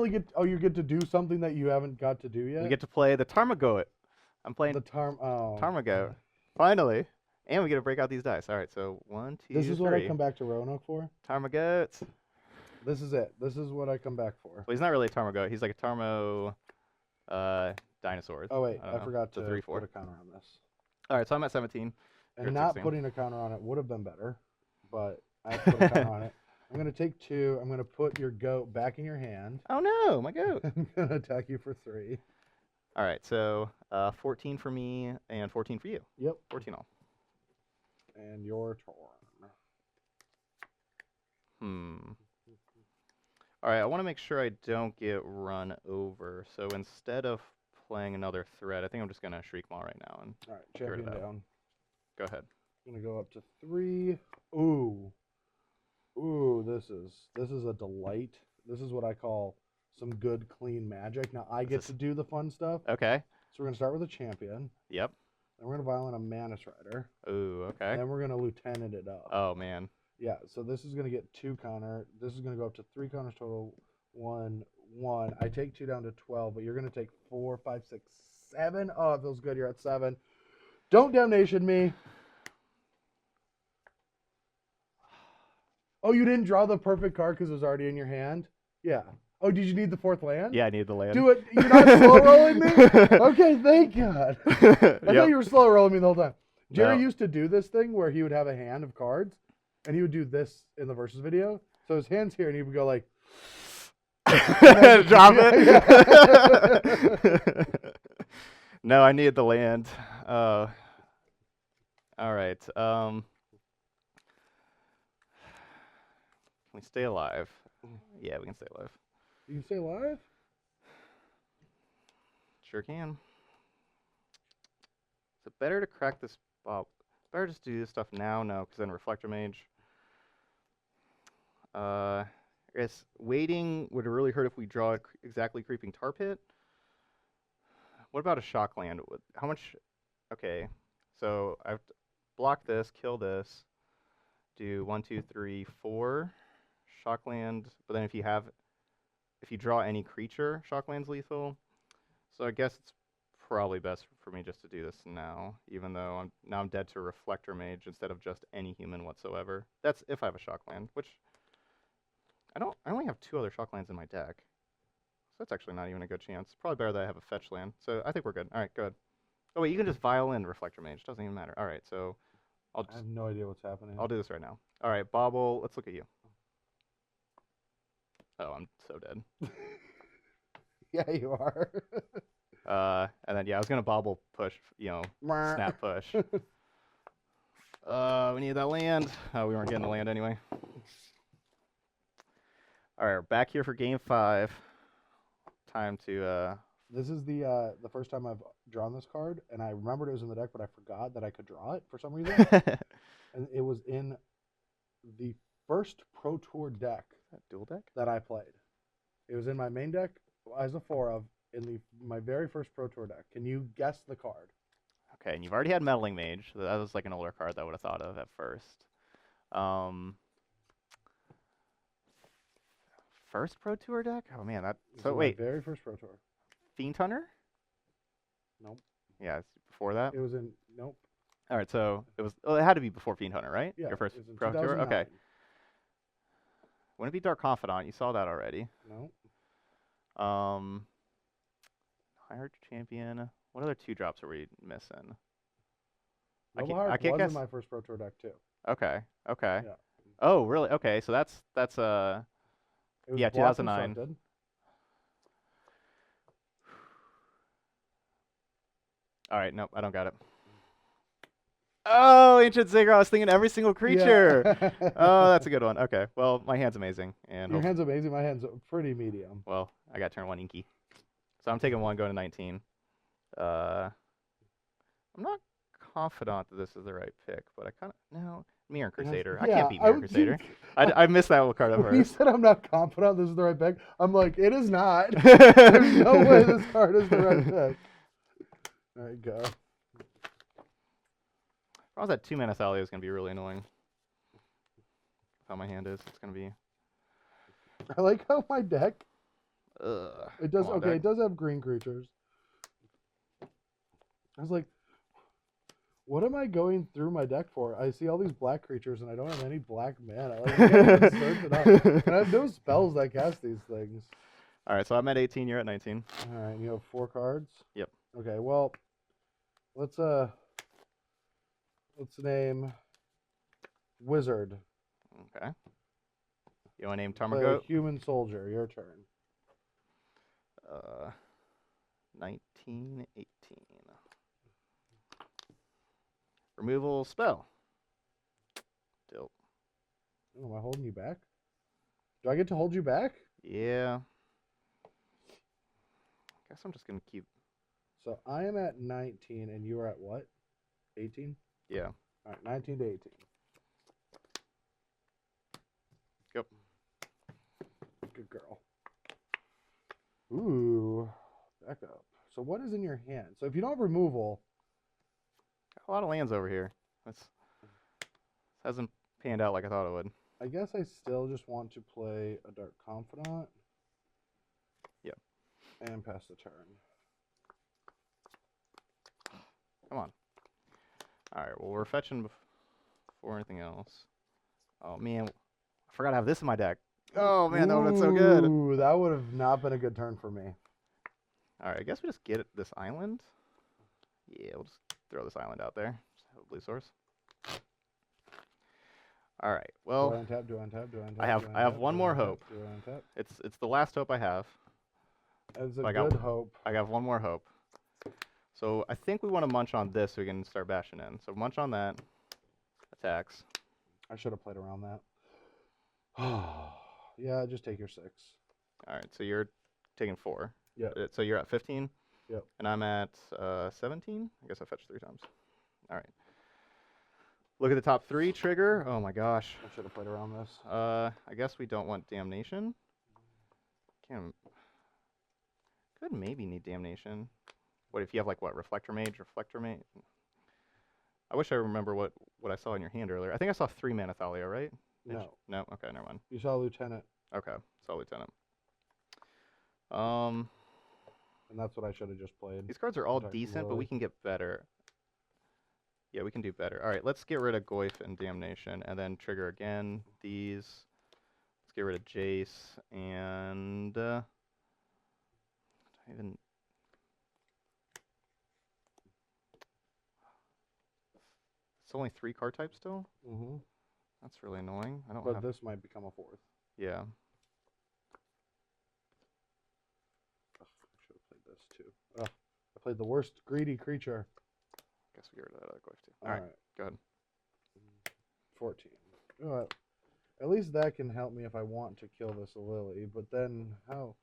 get to do something that you haven't got to do yet? We get to play the Tarmogoat. I'm playing Tarmogoat. Finally. And we get to break out these dice. All right, so 1, 2, 3. This is what I come back to Roanoke for? Tarmogoat. This is it. This is what I come back for. Well, he's not really a Tarmogoat. He's like a Tarmo dinosaur. Oh, wait. I forgot to put a counter on this. All right, so I'm at 17. And not putting a counter on it would have been better, but I have to put a counter on it. I'm going to take 2. I'm going to put your goat back in your hand. Oh, no, my goat. I'm going to attack you for 3. All right, so 14 for me and 14 for you. Yep. 14 all. And your turn. All right, I want to make sure I don't get run over. So instead of playing another threat, I think I'm just going to Shriekmaw right now. And all right, champion down. Go ahead. I'm going to go up to 3. Ooh, this is a delight. This is what I call some good, clean magic. Now, I get to do the fun stuff. Okay. So we're going to start with a champion. Yep. Then we're going to Violent a Mantis Rider. Ooh, okay. And then we're going to Lieutenant it up. Oh, man. Yeah, so this is going to get 2 counter. This is going to go up to 3 counters total. 1, 1. I take 2 down to 12, but you're going to take 4, 5, 6, 7. Oh, it feels good. You're at 7. Don't damnation me. Oh, you didn't draw the perfect card because it was already in your hand? Yeah. Oh, did you need the 4th land? Yeah, I need the land. Do it. You're not slow rolling me? Okay, thank God. I thought you were slow rolling me the whole time. Jerry used to do this thing where he would have a hand of cards, and he would do this in the versus video. So his hand's here, and he would go like... Drop it. No, I need the land. All right. Can we stay alive? Yeah, we can stay alive. You can stay alive? Sure can. Is it better to crack this? Better just do this stuff now? No, because then Reflector Mage. I guess waiting would really hurt if we draw exactly Creeping Tar Pit. What about a shock land? How much? Okay, so I have to block this, kill this, do 1, 2, 3, 4 shock land. But then if you draw any creature, shock land's lethal. So I guess it's probably best for me just to do this now, even though I'm dead to Reflector Mage instead of just any human whatsoever. That's if I have a shock land, which I only have 2 other shock lands in my deck. So that's actually not even a good chance. Probably better that I have a fetch land. So I think we're good. All right, good. Oh wait, you can just violin Reflector Mage. Doesn't even matter. All right, so I have no idea what's happening. I'll do this right now. All right, Bobble. Let's look at you. Oh, I'm so dead. Yeah, you are. And then yeah, I was gonna Bobble push. Snap push. We need that land. Oh, we weren't getting the land anyway. All right, we're back here for game 5. Time to. This is the first time I've drawn this card, and I remembered it was in the deck, but I forgot that I could draw it for some reason. And it was in the first Pro Tour deck. That dual deck? That I played. It was in my main deck as a 4 of in my very first Pro Tour deck. Can you guess the card? Okay, and you've already had Meddling Mage. So that was like an older card that I would have thought of at first. First Pro Tour deck? Oh man, that. So wait. My very first Pro Tour. Fiend Hunter? Nope. Yeah, it's before that. It was in. Nope. All right, so it was. Oh, it had to be before Fiend Hunter, right? Yeah. Your first it was in Pro Tour. 2009. Okay. Wouldn't it be Dark Confidant? You saw that already. No. Hired Champion. What other 2-drops are we missing? Noble I Heart can't was guess. in my first Pro Tour deck too. Okay. Okay. Yeah. Oh, really? Okay, so that's It was yeah, blocked 2009. and stunted. All right, nope, I don't got it. Oh, Ancient Ziggurat. I was thinking every single creature. Yeah. Oh, that's a good one. Okay, well, my hand's amazing. And Your hand's amazing. My hand's pretty medium. well, I got turn 1 Inky. So I'm taking 1, going to 19. I'm not confident that this is the right pick, but I kind of... No, Mirror Crusader. I can't beat Mirror Crusader. I missed that card up When you first. said I'm not confident this is the right pick, I'm like, it is not. There's no way this card is the right pick. All right, go. If I was at 2 mana Thalia, it's going to be really annoying. How my hand is. It's going to be... I like how my deck... Ugh. It does... Come on, Okay, deck. it does have green creatures. I was like, what am I going through my deck for? I see all these black creatures, and I don't have any black mana. Like, you gotta search it up. And I have no spells that cast these things. All right, so I'm at 18. You're at 19. All right, you have 4 cards? Yep. Okay, well, let's name Wizard. Okay. You want to name Play Tarmogoat? Human Soldier. Your turn. 1918. Removal spell. Dope. Oh, am I holding you back? Do I get to hold you back? Yeah. Guess I'm just gonna keep. So I am at 19, and you are at what? 18? Yeah. All right, 19 to 18. Yep. Good girl. Ooh, back up. So what is in your hand? So if you don't have removal... Got a lot of lands over here. This hasn't panned out like I thought it would. I guess I still just want to play a Dark Confidant. And pass the turn. Come on. All right. Well, we're fetching before anything else. Oh man, I forgot to have this in my deck. Oh man, that would have been so good. Ooh, that would have not been a good turn for me. All right. I guess we just get this island. Yeah, we'll just throw this island out there. Just have a blue source. All right. Well, Do I untap? Do I untap? Do I untap? I have one more hope. Do I untap? It's the last hope I have. It's a good hope. I got one more hope. So I think we want to munch on this so we can start bashing in. So munch on that. Attacks. I should have played around that. Yeah, just take your 6. All right. So you're taking 4. Yeah. So you're at 15. Yep. And I'm at 17. I guess I fetched 3 times. All right. Look at the top 3 trigger. Oh my gosh. I should have played around this. I guess we don't want damnation. Could maybe need damnation. What if you have like what reflector mage? I wish I remember what I saw in your hand earlier. I think I saw 3 mana Thalia, right? No. No. Okay, never mind. You saw Lieutenant. Okay, saw Lieutenant. And that's what I should have just played. These cards are all decent, but we can get better. Yeah, we can do better. All right, let's get rid of Goyf and Damnation, and then trigger again these. Let's get rid of Jace, and even it's only 3 card types still. Mm-hmm. That's really annoying. I don't. But this might become a 4th. Yeah. Ugh, I should have played this too. Ugh, I played the worst greedy creature. Guess we get rid of that other Goyf too. All right, go ahead. 14. Alright. At least that can help me if I want to kill this Lily, but then how?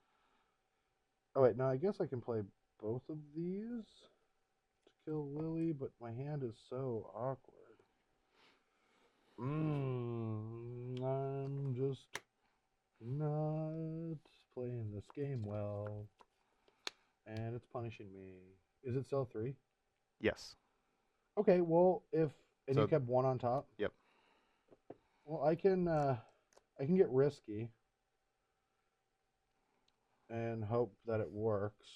Oh wait, no, I guess I can play both of these to kill Lily, but my hand is so awkward. I'm just not playing this game well. And it's punishing me. Is it still 3? Yes. Okay, well, and so, you kept 1 on top? Yep. Well, I can get risky and hope that it works.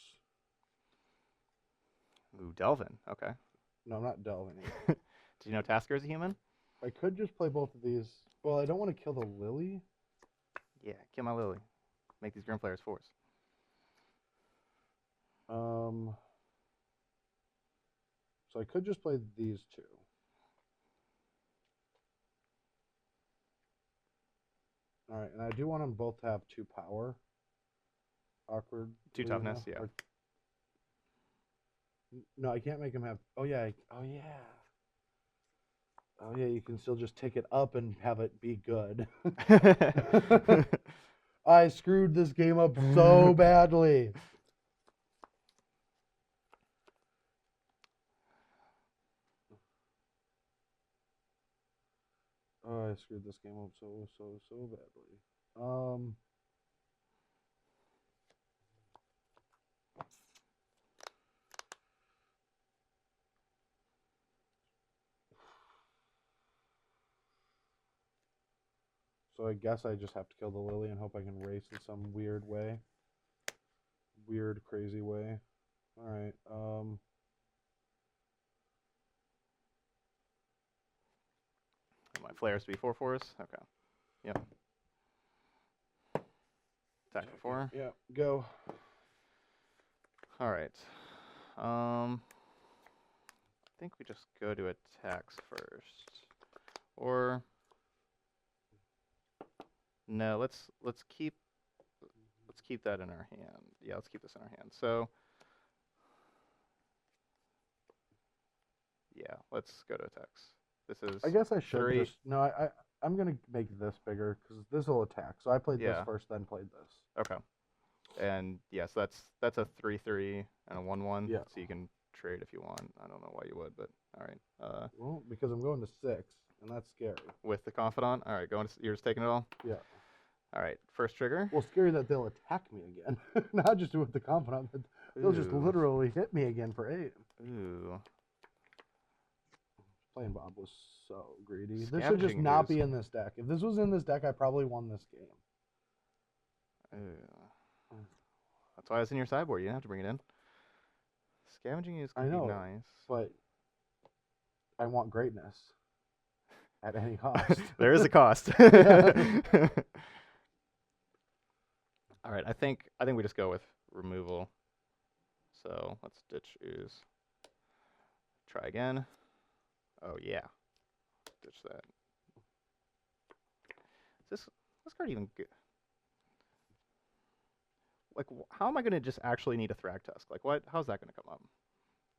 Ooh, Delvin. Okay. No, I'm not delving. Do you know Tasker is a human? I could just play both of these. Well, I don't want to kill the Lily. Yeah, kill my Lily. Make these Grim Flayers 4s. So I could just play these 2. All right, and I do want them both to have 2 power. Awkward. 2 toughness, yeah. No, I can't make him have. Oh yeah. Oh yeah. Oh yeah. You can still just take it up and have it be good. I screwed this game up so badly. Oh, I screwed this game up so badly. So I guess I just have to kill the Lily and hope I can race in some weird way. Weird, crazy way. Alright, My flares to be 4/4s? Okay. Yep. Attack for 4. Yeah, go. Alright. I think we just go to attacks first. Or no, let's keep that in our hand. Yeah, let's keep this in our hand. So yeah, let's go to attacks. This is I guess I should 3. just no. I'm gonna make this bigger because this will attack. So I played this Yeah. first, then played this. Okay. And yes, yeah, so that's a 3/3 and a 1/1. Yeah. So you can trade if you want. I don't know why you would, but all right. Well, because I'm going to 6, and that's scary. With the confidant. All right, you're just taking it all. Yeah. All right, first trigger. Well, scary that they'll attack me again, not just with the confidant, but they'll just Ooh. literally hit me again for 8. Ooh. Playing Bob was so greedy. This should just Scavenging not Ooze. be in this deck. If this was in this deck, I probably won this game. Ooh. That's why it's in your sideboard. You didn't have to bring it in. Scavenging use could be nice. But I want greatness at any cost. There is a cost. All right, I think we just go with removal. So let's ditch ooze. Try again. Oh yeah, ditch that. Is this card even good? Like, how am I gonna just actually need a Thragtusk? Like, what? How's that gonna come up?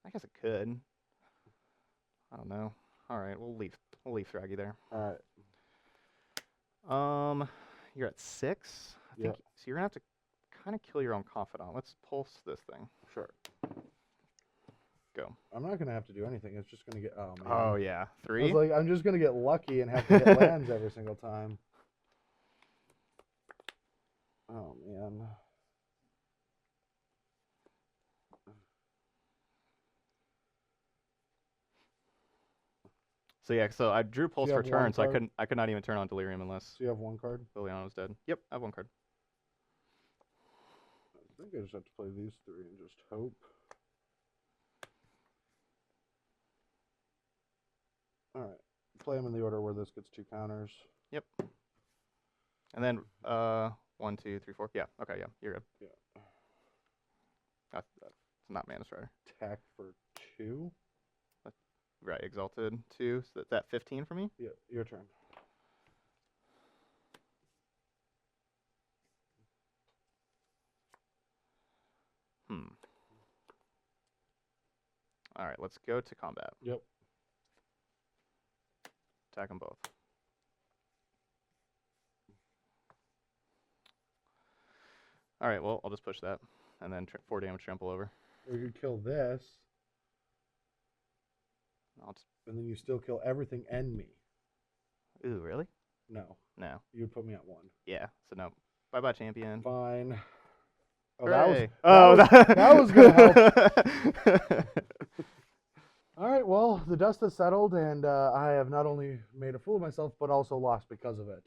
I guess it could. I don't know. All right, we'll leave Thraggy there. All right. You're at 6. I think Yep. so. You're gonna have to kind of kill your own Confidant. Let's pulse this thing. Sure. Go. I'm not gonna have to do anything. It's just gonna get. Oh man. Oh yeah, 3. I was like, I'm just gonna get lucky and have to hit lands every single time. Oh man. So yeah, so I drew Pulse you for have one turn, so card? I could not even turn on Delirium unless So you have one card? Liliana was dead. Yep, I have one card. I think I just have to play these 3 and just hope. All right. Play them in the order where this gets 2 counters. Yep. And then 1, 2, 3, 4. Yeah. Okay. Yeah. You're good. Yeah. That's not Mana Strider. Attack for 2. Right. Exalted 2. So that's at 15 for me. Yeah. Your turn. All right. Let's go to combat. Yep. Attack them both. All right. Well, I'll just push that, and then 4 damage trample over. Or you could kill this, I'll just. and then you still kill everything and me. Ooh, really? No. No. You'd put me at 1. Yeah. So no. Bye bye, champion. Fine. Oh, Hooray. that was gonna help. All right, well, the dust has settled, and I have not only made a fool of myself, but also lost because of it.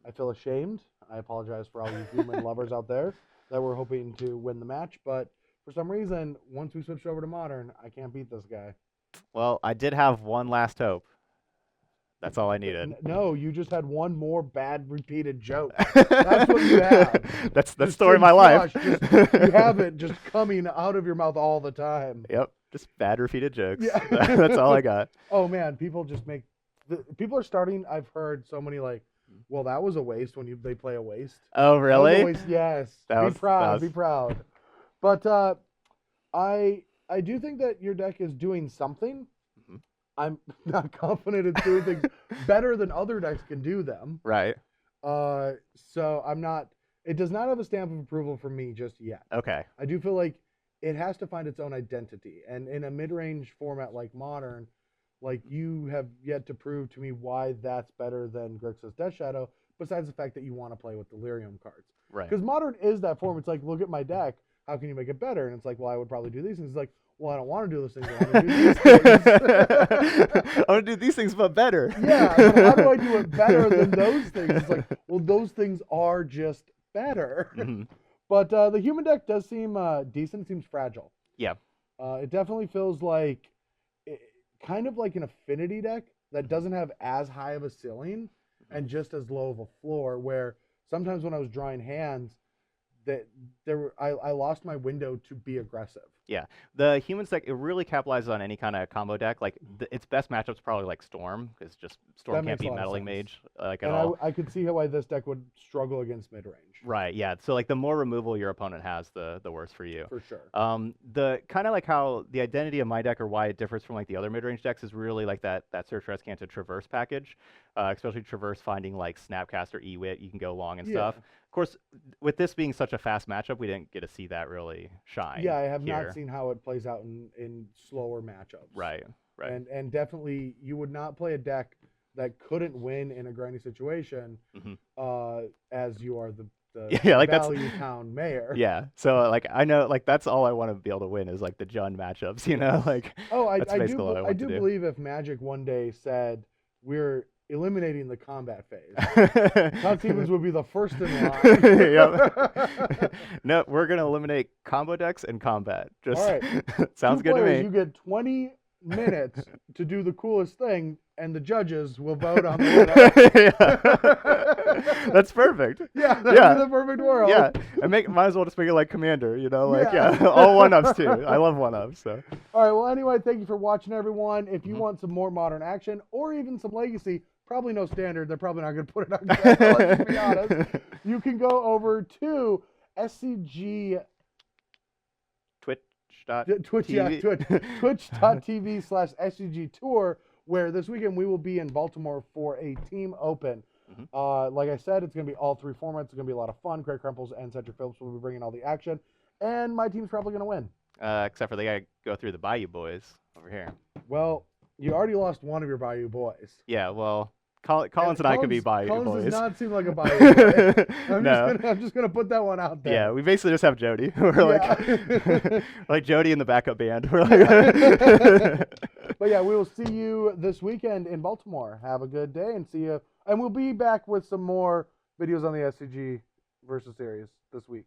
I feel ashamed. I apologize for all you human lovers out there that were hoping to win the match, but for some reason, once we switched over to Modern, I can't beat this guy. Well, I did have one last hope. That's all I needed. No, you just had one more bad repeated joke. That's what you have. That's the story of my life. You have it just coming out of your mouth all the time. Yep, just bad repeated jokes. Yeah. That's all I got. Oh man, people just make. People are starting. I've heard so many like, well, that was a waste when they play a waste. Oh really? That was a waste, yes. Be proud. But I do think that your deck is doing something. I'm not confident it's doing things better than other decks can do them. Right. So I'm not. It does not have a stamp of approval from me just yet. Okay. I do feel like it has to find its own identity, and in a mid-range format like Modern, like you have yet to prove to me why that's better than Grixis Death Shadow. Besides the fact that you want to play with Delirium cards, right? Because Modern is that form. It's like, look at my deck. How can you make it better? And it's like, well, I would probably do these things. It's like, well, I don't want to do those things. I want to do these things. I want to do these things, but better. Yeah, but how do I do it better than those things? It's like, well, those things are just better. Mm-hmm. But the human deck does seem decent. It seems fragile. Yeah. It definitely feels like kind of like an affinity deck that doesn't have as high of a ceiling and just as low of a floor, where sometimes when I was drawing hands, I lost my window to be aggressive. Yeah, the humans deck, it really capitalizes on any kind of combo deck. Like its best matchup's probably like Storm, because just Storm can't beat Meddling Mage like at all. I could see why this deck would struggle against mid range. Right. Yeah. So like the more removal your opponent has, the worse for you. For sure. The kind of like how the identity of my deck or why it differs from like the other mid range decks is really like that Search Rescue to Traverse package, especially Traverse finding like Snapcaster, Ewit, you can go long and stuff. Of course, with this being such a fast matchup, we didn't get to see that really shine. Yeah, I have here. not seen how it plays out in slower matchups. Right. Right. And definitely, you would not play a deck that couldn't win in a grindy situation, as you are the like Value Town mayor. Yeah. So like I know like that's all I want to be able to win is like the Jund matchups. You know, like I that's basically all I want do to do. believe if Magic one day said we're eliminating the combat phase. Todd Stevens would be the first in line. Yep. No, we're gonna eliminate combo decks and combat. Just All right. sounds good to me. You get 20 minutes to do the coolest thing, and the judges will vote on the That's perfect. Yeah, that'd be the perfect world. Yeah, and might as well just make it like Commander, like all 1-ups too. I love 1-ups. So. All right, well, anyway, thank you for watching, everyone. If you want some more modern action or even some Legacy, probably no Standard. They're probably not going to put it on Standard, let's be honest. You can go over to SCG twitch.tv/SCG Tour, where this weekend we will be in Baltimore for a team open. Like I said, it's going to be all 3 formats. It's going to be a lot of fun. Greg Crumples and Cedric Phillips will be bringing all the action, and my team's probably going to win. Except for they got to go through the Bayou boys over here. Well, you already lost one of your Bayou boys. Yeah, well, Collins and I could be Bayou boys. Collins does not seem like a Bayou boy. I'm just gonna put that one out there. Yeah, we basically just have Jody. We're like Jody in the backup band. We're But yeah, we will see you this weekend in Baltimore. Have a good day and see you. And we'll be back with some more videos on the SCG versus series this week.